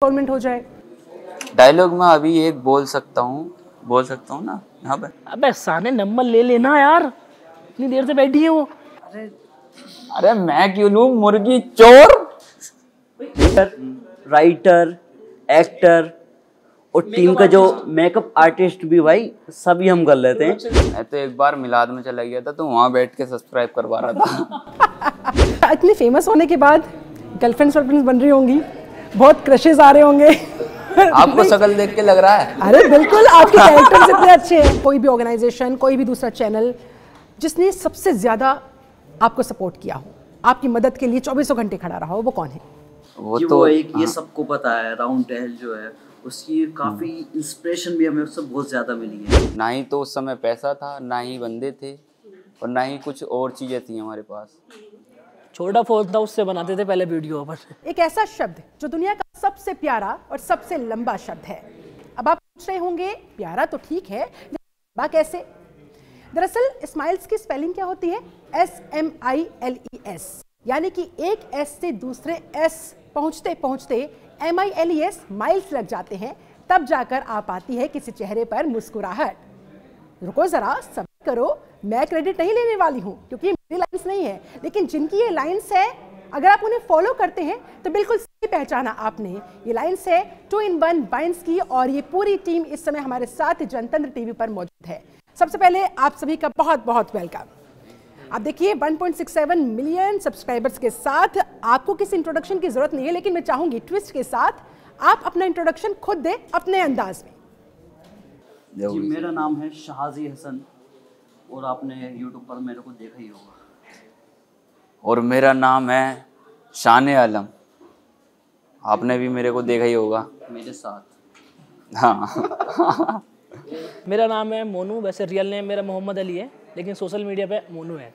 Government हो जाए। Dialogue में अभी एक बोल सकता हूँ ना यहाँ पे। अबे साने नंबर ले लेना यार, इतनी देर से बैठी है वो। अरे मैं क्यों लूं मुर्गी चोर। राइटर, एक्टर और टीम का जो मेकअप आर्टिस्ट भी भाई सभी हम कर लेते हैं। मैं तो एक बार मिलाद में चला गया था तो वहाँ बैठ के सब्सक्राइब करवा रहा था। इतनी फेमस होने के बाद गर्लफ्रेंड्स वर्लफ्रेंड्स बन रही होंगी, बहुत क्रशेस आ रहे होंगे। आपको शक्ल देख के लग रहा है? अरे बिल्कुल, आपके कैरेक्टर्स इतने अच्छे हैं। कोई भी ऑर्गेनाइजेशन, कोई भी दूसरा चैनल जिसने सबसे ज्यादा आपको सपोर्ट किया हो, आपकी मदद के लिए 24 घंटे खड़ा रहा हो, वो कौन है? वो तो एक ये सबको पता है, राउंड टेल जो है उसकी काफी इंस्पिरेशन भी हमें उससे बहुत ज्यादा मिली है। ना ही तो उस समय पैसा था, ना ही बंदे थे, और ना ही कुछ और चीजें थी हमारे पास। छोटा फोन था, उससे बनाते थे पहले वीडियो पर। एक ऐसा शब्द जो दुनिया का सबसे प्यारा और सबसे लंबा शब्द है। अब आप पूछ रहे होंगे प्यारा तो ठीक है, लंबा कैसे? दरअसल स्माइल्स की स्पेलिंग क्या होती है? SMILES, यानी कि एक एस से दूसरे एस पहुंचते पहुंचते MILES माइल्स लग जाते हैं, तब जाकर आ पाती है किसी चेहरे पर मुस्कुराहट। रुको जरा, सब्र करो, मैं क्रेडिट नहीं लेने वाली हूँ क्योंकि मेरी लाइंस नहीं है, लेकिन जिनकी ये लाइंस है, अगर आप उन्हें फॉलो करते हैं तो बिल्कुल सही पहचाना आपने। ये लाइंस है 2-in-1 वाइन्स की, और ये पूरी टीम इस समय हमारे साथ जनतंत्र टीवी पर मौजूद है। सबसे पहले आप सभी का बहुत बहुत वेलकम। आप देखिए 1.67 मिलियन सब्सक्राइबर्स के साथ आपको किसी इंट्रोडक्शन की जरूरत नहीं है, लेकिन मैं चाहूंगी ट्विस्ट के साथ आप अपना इंट्रोडक्शन खुद दें अपने अंदाज में। जी, मेरा नाम है शाहजी हसन और आपने यूट्यूब पर मेरे को देखा ही होगा। और मेरा नाम है शान आलम, आपने भी मेरे को देखा ही होगा मेरे साथ। हाँ। मेरा नाम है मोनू, वैसे रियल नेम मेरा मोहम्मद अली है, लेकिन सोशल मीडिया पे मोनू है।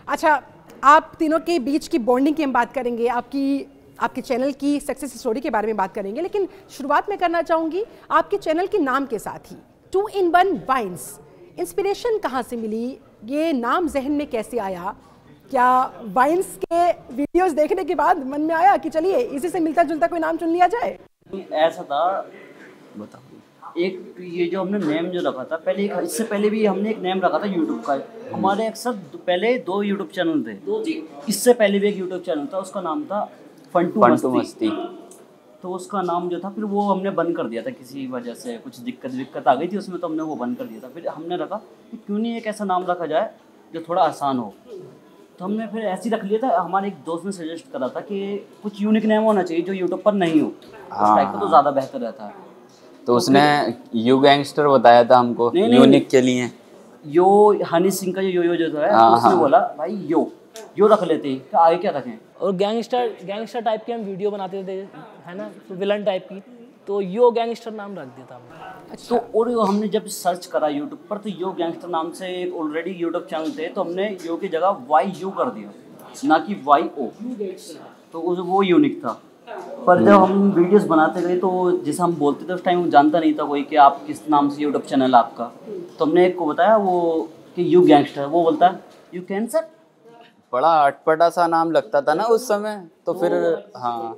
अच्छा, आप तीनों के बीच की बॉन्डिंग की हम बात करेंगे, आपके चैनल की सक्सेस स्टोरी के बारे में बात करेंगे, लेकिन शुरुआत में करना चाहूँगी आपके चैनल के नाम के साथ ही, 2-in-1 वाइन्स। इंस्पिरेशन कहाँ से मिली? ये नाम जहन में कैसे आया? क्या वाइन्स के वीडियोस देखने के बाद मन में आया कि चलिए इसी से मिलता जुलता कोई नाम चुन लिया जाए? ऐसा था, बताओ, एक ये जो हमने नेम जो रखा था पहले, इससे पहले भी हमने एक नेम रखा था यूट्यूब का। हमारे अक्सर पहले 2 यूट्यूब चैनल थे, इससे पहले भी एक यूट्यूब चैनल था, उसका नाम था फंटू मस्ती। तो उसका नाम जो था फिर वो हमने बंद कर दिया था, किसी वजह से कुछ दिक्कत आ गई थी उसमें, तो हमने वो बंद कर दिया था। फिर हमने रखा कि क्यों नहीं एक ऐसा नाम रखा जाए जो थोड़ा आसान हो, तो हमने फिर ऐसे ही रख लिया था। हमारे एक दोस्त ने सजेस्ट करा था कि कुछ यूनिक नेम होना चाहिए जो यूट्यूब पर नहीं हो, उस टाइप का तो ज़्यादा बेहतर रहता है। तो उसने यू गैंगस्टर बताया था हमको यूनिक के लिए। यो हनी सिंह का जो जो है, तो उसने बोला भाई यो रख लेते हैं, तो आगे क्या रखें? और गैंगस्टर टाइप की हम वीडियो बनाते थे, है ना, तो विलन टाइप की, तो यो गैंगस्टर नाम रख दिया था हमने। तो और हमने जब सर्च करा यूट्यूब पर, तो यो गैंगस्टर नाम से एक ऑलरेडी यूट्यूब चैनल थे, तो हमने यो की जगह YU कर दिया, ना कि YO, तो वो यूनिक था। पर जब हम वीडियोस बनाते गए तो जैसे हम बोलते थे उस टाइम जानता नहीं था कोई कि आप किस नाम से यूट्यूब चैनल आपका, तो हमने एक को बताया वो कि यू गैंगस्टर, वो बोलता है यू कैंसर। बड़ा अटपटा सा नाम लगता था ना उस समय, तो फिर हाँ,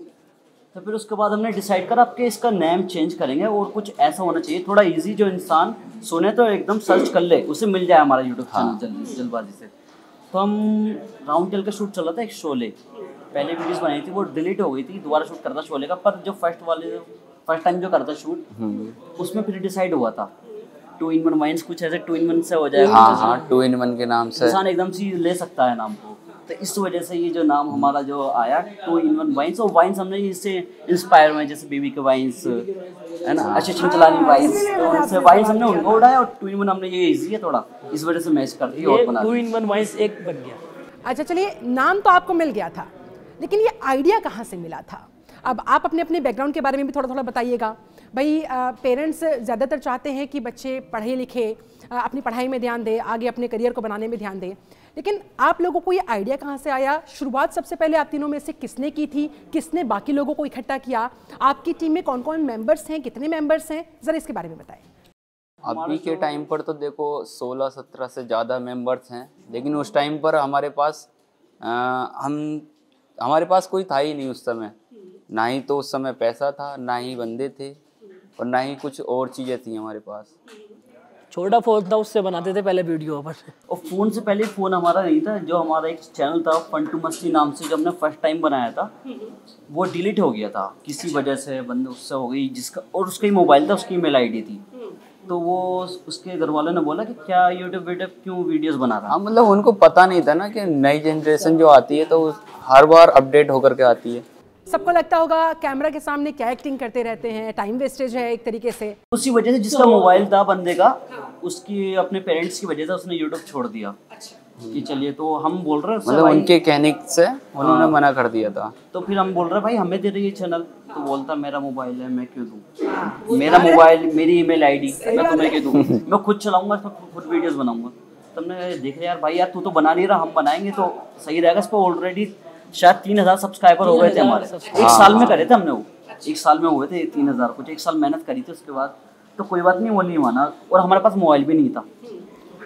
तो फिर उसके बाद हमने डिसाइड करा आपके इसका नेम चेंज करेंगे और कुछ ऐसा होना चाहिए थोड़ा इजी, जो इंसान सुने तो एकदम सर्च कर ले, उसे मिल जाए हमारा यूट्यूब चैनल जल्दबाजी से। तो हम राउंड टेल का शूट चल रहा था, एक शोले पहले वीडियोस बनाई थी, वो डिलीट हो गई थी, दोबारा शूट करता शोले का। पर जो फर्स्ट टाइम जो करता शूट, उसमें फिर डिसाइड हुआ था 2-in-1 वाइन्स, कुछ ऐसे 2-in-1 से हो जाएगा। हाँ 2-in-1 के नाम से इंसान एकदम से ले सकता है नाम को, तो इस वजह से ये जो नाम हमारा जो आया 2-in-1 वाइन्स। और वाइन्स हमने इससे इंस्पायर हुए, जैसे बीबी के वाइन्स है ना, अच्छे चलानी वाइन्स, तो उनसे वाइन्स हमने उनको उड़ाया, और 2-in-1 हमने ये इजी है थोड़ा, इस वजह से मैच कर दी और बना 2-in-1 वाइन्स एक बन गया। अच्छा चलिए, नाम तो आपको मिल गया था, लेकिन ये आइडिया कहाँ से मिला था? अब आप अपने अपने बैकग्राउंड के बारे में भी थोड़ा थोड़ा बताइएगा। भाई पेरेंट्स ज़्यादातर चाहते हैं कि बच्चे पढ़े लिखे, अपनी पढ़ाई में ध्यान दें, आगे अपने करियर को बनाने में ध्यान दें, लेकिन आप लोगों को ये आइडिया कहाँ से आया? शुरुआत सबसे पहले आप तीनों में से किसने की थी? किसने बाकी लोगों को इकट्ठा किया? आपकी टीम में कौन कौन मेंबर्स हैं, कितने मेंबर्स हैं, ज़रा इसके बारे में बताएं। अभी के टाइम पर तो देखो 16-17 से ज़्यादा मेंबर्स हैं, लेकिन उस टाइम पर हमारे पास कोई था ही नहीं उस समय। ना ही तो उस समय पैसा था, ना ही बंदे थे, और ना ही कुछ और चीज़ें थी हमारे पास। छोटा फोन था, उससे बनाते थे पहले वीडियो पर। और फ़ोन से पहले फ़ोन हमारा नहीं था। जो हमारा एक चैनल था फन टू मस्ती नाम से, जब हमने फर्स्ट टाइम बनाया था वो डिलीट हो गया था किसी वजह से, बंदे उससे हो गई जिसका, और उसका ही मोबाइल था, उसकी ईमेल आईडी थी। तो वो उसके घर वालों ने बोला कि क्या यूट्यूब क्यों वीडियोस बना रहा है। हाँ, मतलब उनको पता नहीं था ना कि नई जनरेशन जो आती है तो हर बार अपडेट होकर के आती है। सबको लगता होगा कैमरा के सामने क्या एक्टिंग करते रहते हैं, टाइम वेस्टेज है एक तरीके से। उसी वजह से जिसका मोबाइल था बंदे का, उसकी अपने पेरेंट्स की वजह से उसने यूट्यूब छोड़ दिया कि चलिए। तो हम बोल रहे हैं मतलब उनके कहने से उन्होंने मना कर दिया था। तो फिर हम बोल रहे भाई हमें दे रही है चैनल। तो बोलता मेरा मोबाइल है, मैं क्यों दूँ, मेरा मोबाइल, मेरी ईमेल आईडी, मैं तुम्हें क्यों दूँ, मैं खुद चलाऊंगा, खुद वीडियोस बनाऊंगा। तुमने देख लिया यार भाई, यार तू तो बना नहीं रहा, हम बनाएंगे तो सही रहेगा। इस पर ऑलरेडी शायद 3000 सब्सक्राइबर हो गए थे हमारे। एक साल में करे थे हमने वो, एक साल में हुए थे 3000 कुछ। एक साल मेहनत करी थी उसके बाद। तो कोई बात नहीं, वो नहीं माना। और हमारे पास मोबाइल भी नहीं था,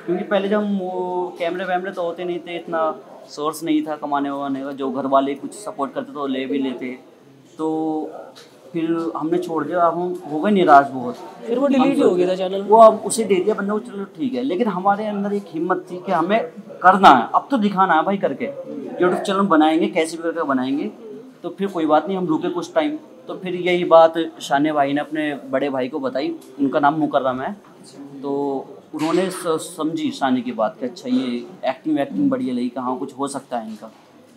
क्योंकि पहले जब हम वो कैमरे वैमरे तो होते नहीं थे, इतना सोर्स नहीं था कमाने वाने का। जो घर वाले कुछ सपोर्ट करते तो ले भी लेते। तो फिर हमने छोड़ दिया। अब हम हो गए निराश बहुत। फिर वो डिलीट हो गया था चैनल। वो अब उसे दे दिया बंदे को, चलो ठीक है। लेकिन हमारे अंदर एक हिम्मत थी कि हमें करना है, अब तो दिखाना है भाई करके। यूट्यूब चैनल बनाएंगे, कैसे भी करके बनाएंगे। तो फिर कोई बात नहीं, हम रुके कुछ टाइम। तो फिर यही बात शाने भाई ने अपने बड़े भाई को बताई, उनका नाम मुकर्रम है। तो उन्होंने समझी शाने की बात कि अच्छा ये एक्टिंग बढ़िया लगी, कहाँ कुछ हो सकता है इनका,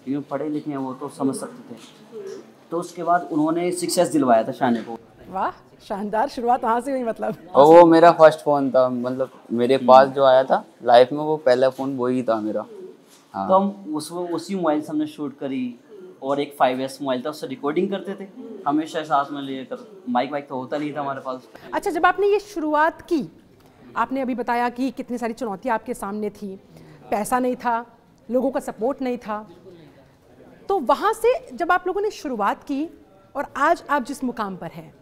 क्योंकि पढ़े लिखे हैं वो, तो समझ सकते थे। तो उसके बाद उन्होंने सक्सेस दिलवाया था शाने को। वाह, शानदार शुरुआत वहाँ से हुई मतलब। और वो मेरा फर्स्ट फ़ोन था, मतलब मेरे पास जो आया था लाइफ में, वो पहला फ़ोन वही था मेरा। हाँ। तो हम उसी मोबाइल से हमने शूट करी। और एक 5S मोबाइल था, उससे रिकॉर्डिंग करते थे हमेशा साथ में लेकर। माइक वाइक तो होता नहीं था हमारे पास। अच्छा, जब आपने ये शुरुआत की, आपने अभी बताया कि कितनी सारी चुनौतियाँ आपके सामने थी, पैसा नहीं था, लोगों का सपोर्ट नहीं था, तो वहाँ से जब आप लोगों ने शुरुआत की और आज आप जिस मुकाम पर हैं,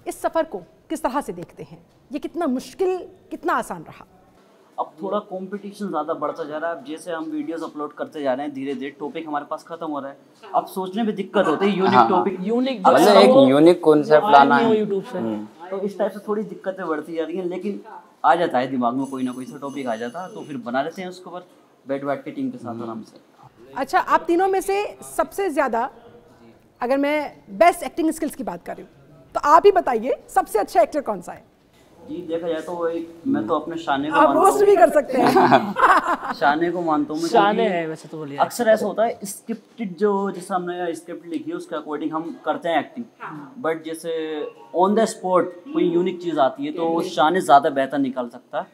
इस सफ़र को किस तरह से देखते हैं? ये कितना मुश्किल, कितना आसान रहा? अब थोड़ा कंपटीशन ज़्यादा बढ़ता जा रहा है। अब जैसे हम वीडियोस अपलोड करते जा रहे हैं, धीरे धीरे टॉपिक हमारे पास खत्म हो रहा है। अब सोचने में दिक्कत होती है, यूनिक टॉपिक, यूनिक मतलब एक यूनिक कॉन्सेप्ट लाना है यूट्यूब से। तो इस टाइप से थोड़ी दिक्कतें बढ़ती जा रही हैं। लेकिन आ जाता है दिमाग में कोई ना कोई सा टॉपिक आ जाता है, तो फिर बना लेते हैं उसको पर बैठ के टीम के साथ आराम से। अच्छा, आप तीनों में से सबसे ज़्यादा, अगर मैं बेस्ट एक्टिंग स्किल्स की बात कर रही हूँ, तो आप ही बताइए सबसे अच्छा एक्टर कौन सा है? जी देखा जाए तो मैं तो अपने शाने को आप मानता रोस्ट भी कर सकते हैं। हूँ। शाने को मानता हूँ मैं, शाने क्योंकि है वैसे तो बोलिए। अक्सर ऐसा होता है स्क्रिप्टेड, जो जैसे हमने स्क्रिप्ट लिखी है उसके अकॉर्डिंग हम करते हैं एक्टिंग। बट जैसे ऑन द स्पॉट कोई यूनिक चीज़ आती है तो शाने ज़्यादा बेहतर निकाल सकता है।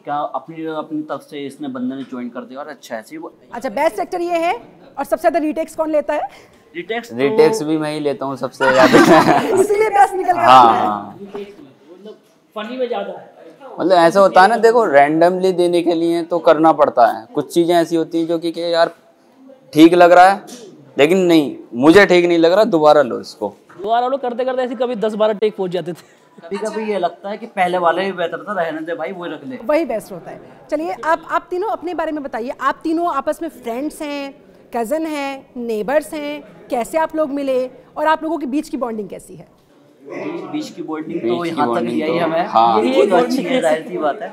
क्या अपनी तरफ से इसने बंदे ने ज्वाइन कर दिया और अच्छा है वो। अच्छा, बेस्ट एक्टर ये है। और सबसे ज़्यादा रीटेक्स कौन लेता है? रिटेक्स भी मैं ही लेता हूँ सबसे ज़्यादा। इसीलिए बेस्ट निकल गया। हाँ, फनी में ज़्यादा है। मतलब ऐसा होता है ना, देखो रैंडमली देने के लिए तो करना पड़ता है। कुछ चीज़ें ऐसी होती हैं जो कि यार ठीक लग रहा है, लेकिन नहीं, मुझे ठीक नहीं लग रहा, दोबारा लो इसको। दोबारा लोग करते करते ऐसे कभी 10-12 टेक पहुंच जाते थे। कभी कभी ये लगता है कि पहले वाले ही बेहतर था, रहने दे भाई, वही रख ले, वही बेस्ट होता है। चलिए, आप तीनों अपने बारे में बताइए। आप तीनों आपस में फ्रेंड्स हैं, कज़न हैं, नेबर्स हैं, कैसे आप लोग मिले और आप लोगों के बीच की बॉन्डिंग कैसी है? बीच की बॉन्डिंग बीच तो की यहाँ तक bonding लिया ही तो- हमें। हाँ। यही एक अच्छी है, जाहिर सी बात है।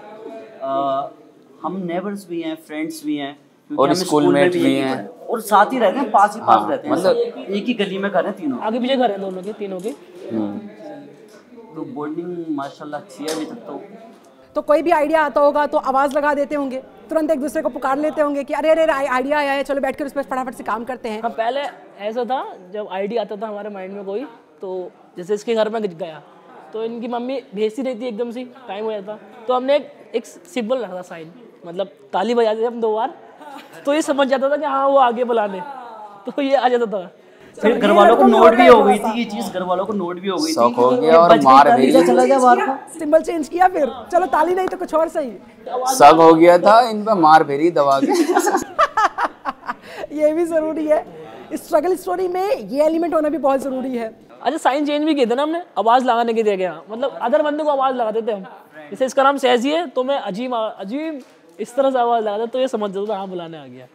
हम नेबर्स भी हैं, फ्रेंड्स भी हैं, क्योंकि और हम स्कूल में schoolmate भी यही हैं। पढ़े। और साथ ही रहते हैं, पास ही पास हाँ, रहते हैं, मतलब- सब एक ही गली में घर हैं तीनों। आगे पीछे घर हैं दोनों के, तीनों के। तो बॉन्डिंग माशाल्लाह अच्छी है अभी तक। तो कोई भी आइडिया आता होगा तो आवाज़ लगा देते होंगे, तुरंत एक दूसरे को पुकार लेते होंगे कि अरे अरे आइडिया आया है, चलो बैठकर उस पर फटाफट से काम करते हैं। हाँ, पहले ऐसा था, जब आइडिया आता था हमारे माइंड में कोई, तो जैसे इसके घर में गया तो इनकी मम्मी भेजती रहती है, एकदम से टाइम हो जाता, तो हमने एक सिंबल रखा था साइन, मतलब ताली बजाते थे हम 2 बार, तो ये समझ जाता था कि हाँ वो आगे बुलाने, तो ये आ जाता था। फिर घर वालों को नोट भी हो गई थी ये चीज, घर वालों को नोट भी हो गई थी, शौक हो कि गया और बज गई मार ताली, भी। चला गया बाहर को। सिंबल चेंज किया, फिर चलो ताली नहीं तो कुछ और सही। सब हो गया था, इन पे मार फेरी दबा के। ये भी ज़रूरी है, स्ट्रगल स्टोरी में ये एलिमेंट होना भी बहुत ज़रूरी है। अच्छा, साइन चेंज भी किए थे ना हमने, आवाज़ लगाने के लिए गया, मतलब अदर बंदे को आवाज़ लगाते थे हम, जैसे इसका नाम सहजी है तो मैं अजीम इस तरह से आवाज़ लगाता, तो ये समझ जाता था हाँ बुलाने आ गया।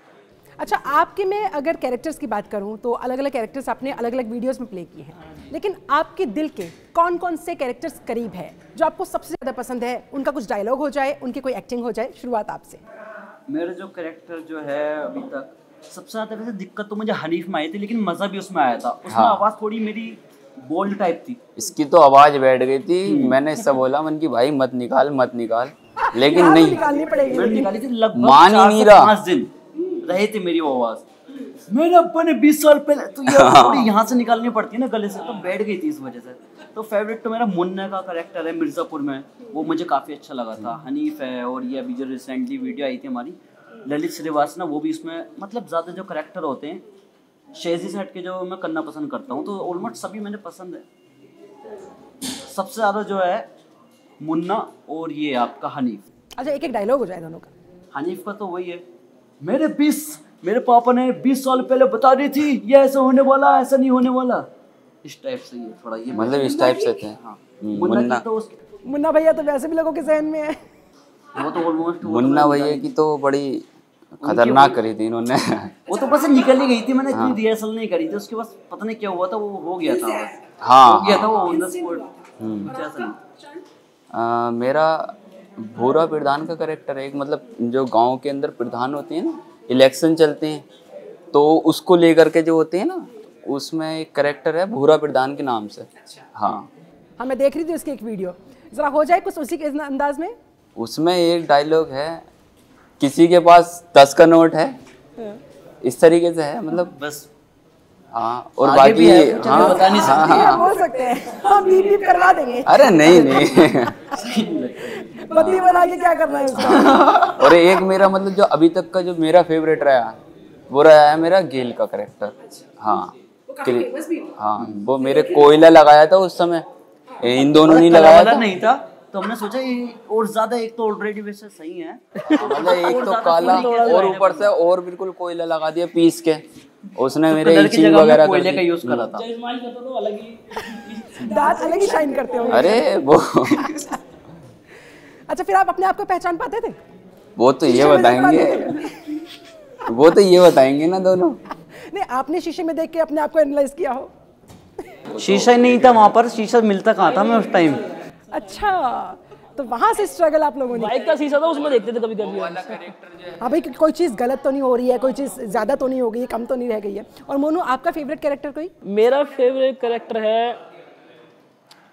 अच्छा, आपके में अगर कैरेक्टर्स की बात करूं तो अलग अलग कैरेक्टर्स आपने अलग अलग वीडियोस में प्ले किए हैं, लेकिन आपके दिल के कौन कौन से कैरेक्टर्स करीब है जो आपको सबसे ज़्यादा पसंद है? उनका कुछ डायलॉग हो जाए, उनकी कोई एक्टिंग हो जाए, शुरुआत आपसे। मेरा जो कैरेक्टर जो है अभी तक सबसे ज़्यादा वैसे दिक्कत तो मुझे हनीफ में आई थी, लेकिन मज़ा भी उसमें आया था। उसमें आवाज़ थोड़ी मेरी बोल्ड टाइप थी। इसकी तो आवाज़ बैठ गई थी। मैंने इससे बोला मन की भाई मत निकाल मत निकाल, लेकिन यहाँ तो नहीं, निकालनी पड़ेगी। मैंने निकाली थी लगभग मान ही 4 नहीं से रहा। 5 दिन रहे थे मेरी वो आवाज़। मेरे अब्बा ने 20 साल पहले तो ये थोड़ी यहाँ से निकालनी पड़ती है ना गले से, तो बैठ गई थी इस वजह से। तो फेवरेट तो मेरा मुन्ना का कैरेक्टर है मिर्ज़ापुर में, वो मुझे काफ़ी अच्छा लगा था। हनीफ है, और ये अभी जो रिसेंटली वीडियो आई थी हमारी ललित श्रीवास्तव, वो भी उसमें मतलब ज़्यादा जो कैरेक्टर होते हैं शेजी से हट के जो मैं करना पसंद करता हूँ, तो ऑलमोस्ट सभी मैंने पसंद है। सबसे ज़्यादा जो है मुन्ना और ये आपका हनीफ। अच्छा, एक एक डायलॉग हो जाए दोनों का। हनीफ का तो वही है, मेरे पापा ने 20 साल पहले बता दी थी ये ऐसा होने वाला, ऐसा नहीं होने वाला, इस टाइप से ये थोड़ा ये मतलब इस टाइप से थे। हाँ, मुन्ना की तो मुन्ना भैया तो वैसे भी लोगों के जहन में है। वो तो ऑलमोस्ट मुन्ना भैया की तो बड़ी खतरनाक करी थी इन्होंने। वो तो बस निकल ही गई थी, मैंने इतनी रिहर्सल नहीं करी थी उसके, बस पता नहीं क्या हुआ था, वो हो गया था बस। हाँ, हो गया था वो ऑन द स्पॉट। ऐसा नहीं। मेरा भूरा प्रधान का कैरेक्टर है एक, मतलब जो गांव के अंदर प्रधान होते हैं ना, इलेक्शन चलते हैं तो उसको लेकर के जो होते हैं ना, उसमें एक कैरेक्टर है भूरा प्रधान के नाम से। हाँ, मैं देख रही थी उसकी एक वीडियो, जरा हो जाए कुछ उसी के अंदाज में। उसमें एक डायलॉग है, किसी के पास 10 का नोट है, इस तरीके से है मतलब बस। हाँ, और आगे बाकी भी है, कुछ हमें बता नहीं सकते। हाँ, बोल सकते हैं, हम बीप बीप करवा देंगे। अरे नहीं बदली बना के क्या करना है उसका। और एक मेरा मतलब जो अभी तक का जो मेरा फेवरेट रहा वो रहा है मेरा गेल का कैरेक्टर। हाँ, हाँ, वो मेरे कोयला लगाया था उस समय, इन दोनों ने लगाया था। नहीं था तो हमने सोचा ये और ज्यादा, एक तो ऑलरेडी वैसे सही है मतलब एक तो काला और ऊपर से और बिल्कुल कोयला लगा दिया पीस के, उसने मेरे इचिंग वगैरह कर कोयले का दी। यूज करा था। इस्तेमाल करता तो अलग ही दांत अलग ही शाइन करते होंगे। अरे वो अच्छा, फिर आप अपने आप को पहचान पाते थे? वो तो ये बताएंगे, वो तो ये बताएंगे ना दोनों। नहीं, आपने शीशे में देख के अपने आप को एनालाइज किया हो? शीशा ही नहीं था वहाँ पर, शीशा मिलता कहाँ था मैं उस टाइम। अच्छा, तो वहां से स्ट्रगल आप लोगों ने। बाइक का शीशा था, उसमें देखते थे कभी कभी। हाँ भाई, कोई चीज़ गलत तो नहीं हो रही है, कोई चीज़ ज़्यादा तो नहीं हो गई है, कम तो नहीं रह गई है। और मोनू, आपका फेवरेट कैरेक्टर कोई? मेरा फेवरेट कैरेक्टर है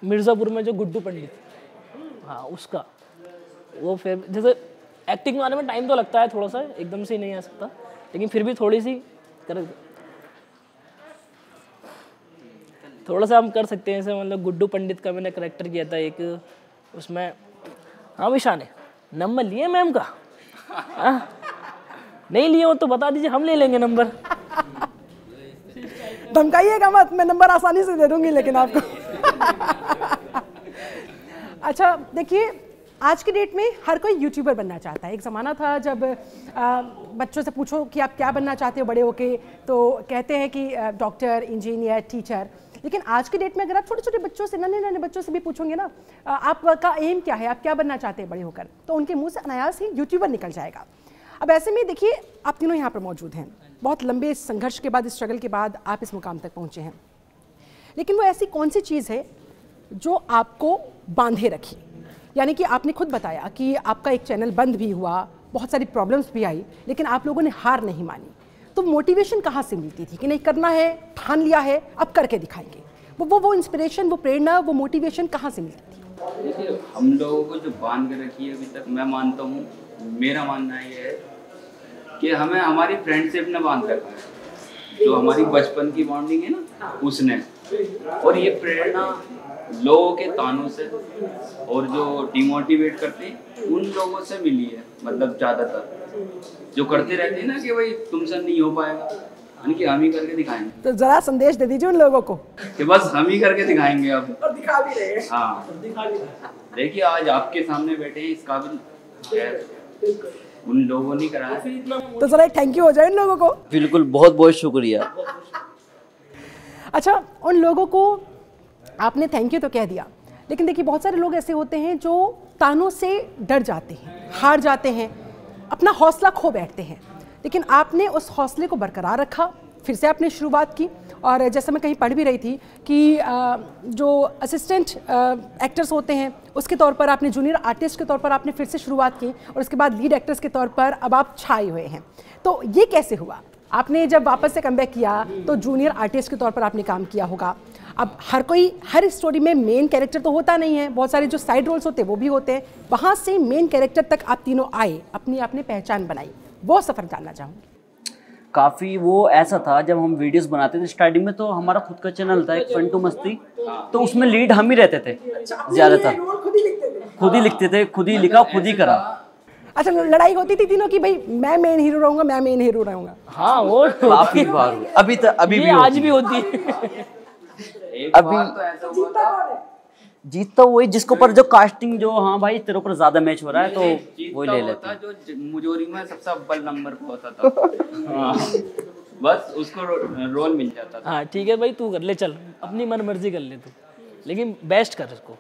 मिर्ज़ापुर में जो गुड्डू पंडित, हाँ उसका। वो जैसे एक्टिंग में आने में टाइम तो लगता है थोड़ा सा, एकदम से ही नहीं आ सकता, लेकिन फिर भी थोड़ा सा हम कर सकते हैं। ऐसे मतलब गुड्डू पंडित का मैंने कैरेक्टर किया था एक उसमें। हाँ विशा ने नंबर लिए मैम का? नहीं लिए हो तो बता दीजिए, हम ले लेंगे नंबर। धमकाइएगा मत, मैं नंबर आसानी से दे दूंगी लेकिन आपको। अच्छा देखिए, आज की डेट में हर कोई यूट्यूबर बनना चाहता है। एक ज़माना था जब बच्चों से पूछो कि आप क्या बनना चाहते हो बड़े होके, तो कहते हैं कि डॉक्टर, इंजीनियर, टीचर। लेकिन आज की डेट में अगर आप छोटे छोटे बच्चों से, नन्हे नन्हे बच्चों से भी पूछोंगे ना, आपका एम क्या है, आप क्या बनना चाहते हैं बड़े होकर, तो उनके मुंह से अनायास ही यूट्यूबर निकल जाएगा। अब ऐसे में देखिए, आप तीनों यहाँ पर मौजूद हैं, बहुत लंबे संघर्ष के बाद, स्ट्रगल के बाद आप इस मुकाम तक पहुँचे हैं। लेकिन वो ऐसी कौन सी चीज़ है जो आपको बांधे रखी? यानी कि आपने खुद बताया कि आपका एक चैनल बंद भी हुआ, बहुत सारी प्रॉब्लम्स भी आई, लेकिन आप लोगों ने हार नहीं मानी। तो मोटिवेशन कहाँ से मिलती थी कि नहीं करना है, ठान लिया है, अब करके दिखाएंगे? वो इंस्पिरेशन, वो प्रेरणा, वो मोटिवेशन कहाँ से मिलती थी? देखिए, हम लोगों को जो बांध के रखी है अभी तक, मैं मानता हूँ, मेरा मानना ये है कि हमें हमारी फ्रेंडशिप ने बांध रखा है, जो हमारी बचपन की बॉन्डिंग है ना उसने। और ये प्रेरणा लोगों के तानों से और जो डिमोटिवेट करते हैं उन लोगों से मिली है। मतलब ज़्यादातर जो करते रहते हैं ना कि भाई तुमसे नहीं हो पाएगा, यानी कि हम ही करके दिखाएंगे। तो जरा संदेश दे दीजिए उन लोगों को कि बस हम ही करके दिखाएंगे अब, और दिखा भी रहे हैं। हाँ, देखिए आज आपके सामने बैठे हैं, इस काबिल उन लोगों ने कराया। तो जरा एक थैंक यू हो जाए उन लोगों को। बिल्कुल, बहुत बहुत शुक्रिया। अच्छा, उन लोगों को आपने थैंक यू तो कह दिया, लेकिन देखिए बहुत सारे लोग ऐसे होते हैं जो तानों से डर जाते हैं, हार जाते हैं, अपना हौसला खो बैठते हैं। लेकिन आपने उस हौसले को बरकरार रखा, फिर से आपने शुरुआत की। और जैसे मैं कहीं पढ़ भी रही थी कि जो असिस्टेंट एक्टर्स होते हैं उसके तौर पर आपने, जूनियर आर्टिस्ट के तौर पर आपने फिर से शुरुआत की, और उसके बाद लीड एक्टर्स के तौर पर अब आप छाए हुए हैं। तो ये कैसे हुआ? आपने जब वापस से कमबैक किया तो जूनियर आर्टिस्ट के तौर पर आपने काम किया होगा। अब हर स्टोरी में मेन कैरेक्टर तो होता नहीं है, बहुत सारे जो साइड रोल्स होते हैं वो भी होते हैं। वहाँ से मेन कैरेक्टर तक आप तीनों आए, अपनी आपने पहचान बनाई, वो सफ़र जानना चाहूँगी। काफ़ी वो ऐसा था, जब हम वीडियोस बनाते थे स्टार्टिंग में, तो हमारा खुद का चैनल था एक फन टू मस्ती, तो उसमें लीड हम ही रहते थे ज़्यादातर। खुद ही लिखते थे, खुद ही लिखा, खुद ही करा। अच्छा, लड़ाई होती थी तीनों की, भाई मैं मेन हीरो रहूँगा, मैं मेन हीरो रहूँगा? हाँ, वो काफ़ी बार हुई। अभी भी आज भी होती है। अभी तो ऐसा हुआ था, जीतता वही जिसको पर जो कास्टिंग, जो हाँ भाई तेरे ऊपर ज्यादा मैच हो रहा है तो वही ले लेता। जो मुजोरी में सबसे अव्वल नंबर पे होता था। हाँ, बस उसको रोल मिल जाता था। हाँ ठीक है भाई, तू कर ले, चल अपनी मन मर्जी कर ले तू, लेकिन बेस्ट कर इसको।